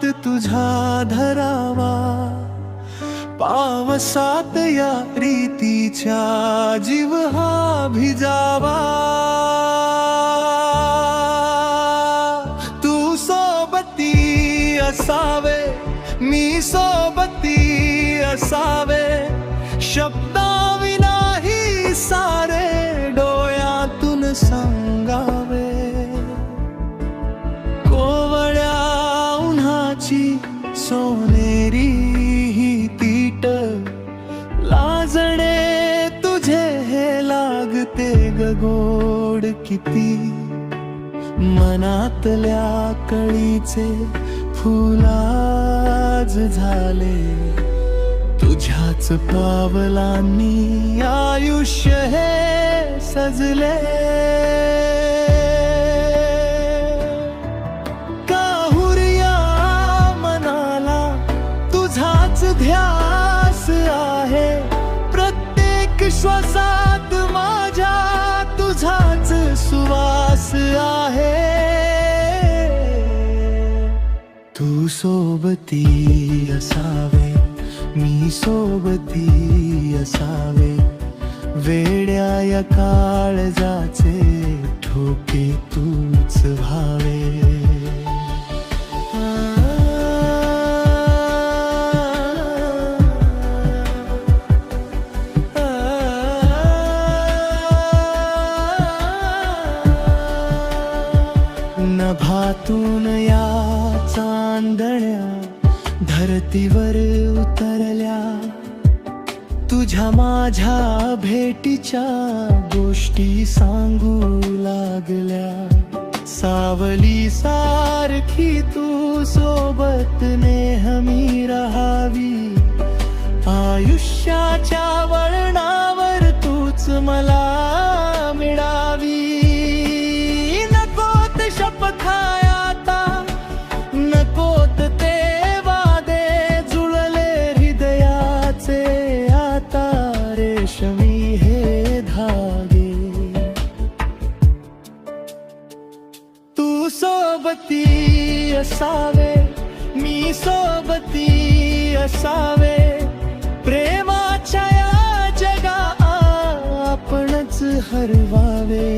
हात तुझा धरावा, पावसात या रीतीच्या जीव हा भिजावा। तू सोबती असावे, मी सोबती असावे, शब्दाविनाही सारे डोळ्यातून सांगावे। कोवळ्या उन्हाची सोनेरी ही तीट, लाजणे तुझे हे लागते ग गोड किती। मनातल्या कळीचे फुलाज झाले, तुझ्याच पावलांनी आयुष्य हे सजले। काहुर्या मनाला तुझाच ध्यास आहे, प्रत्येक श्वासात माझ्या तुझाच सुवास आहे। तू सोबती असावे, मी सोबती असावे, वेड्या या काळजाचे ठोके तूच व्हावे। नभातून या चांदण्या धरतीवर उतरल्या, तुझ्या माझ्या भेटीच्या गोष्टी सांगू लागल्या। सावली सारखी तू सोबत नेहमी राहावी, आयुष्याच्या वळणावर तूच मला मिळावी। नकोत शपथा आता, नकोत ते वादे, जुळले हृदयाचे आता रेशमी हे धागे। तू सोबती असावे, मी सोबती असावे, प्रेमाच्या या जगा आपणच हरवावे।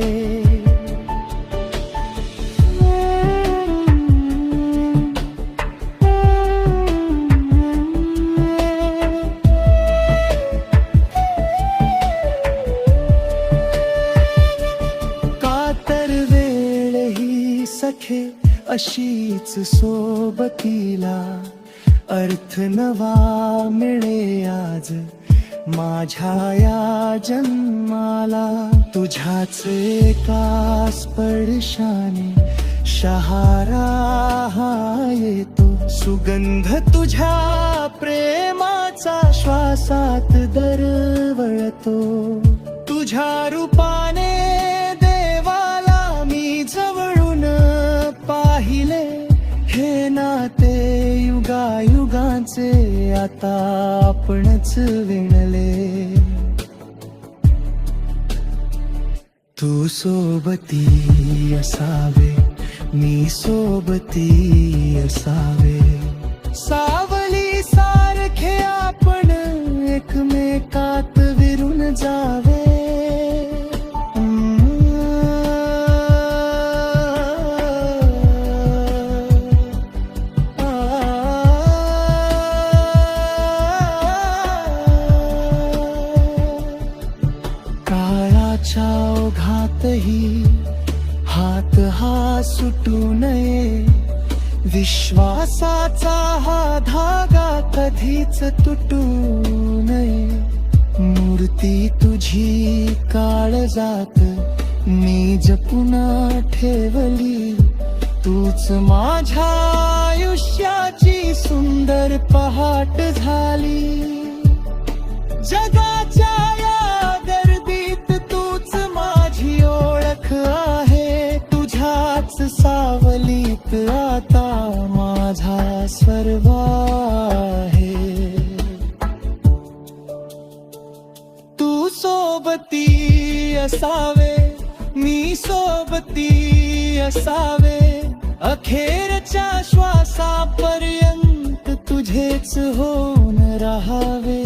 सखे अशीच सोबतीला अर्थ नवा मिळे आज माझ्या या जन्माला। तुझ्याच एका स्पर्शाने शहारा हा येतो, सुगंध तुझ्या प्रेमाचा श्वासात दरवळतो। तुझ्या रूपाने देवाला मी जवळून पाहिले, हे नाते युगायुगांचे आता आपणच विणले। तू सोबती असावे, मी सोबती असावे, सावली सारखे आपण एकमेकात विरून जावे। काळाच्या ओघातही हात हा सुटू नये, विश्वासाचा हा धागा कधीच तुटू नये। मूर्ती तुझी काळजात मी जपून ठेवली, तूच माझ्या आयुष्याची सुंदर पहाट झाली। जगाच्या या गर्दीत तूच माझी ओळख आहे, तुझ्याच सावलीत आता माझा सर्व आहे। तू सोबती असावे, मी सोबती असावे, अखेरच्या श्वासापर्यंत होऊन राहावे.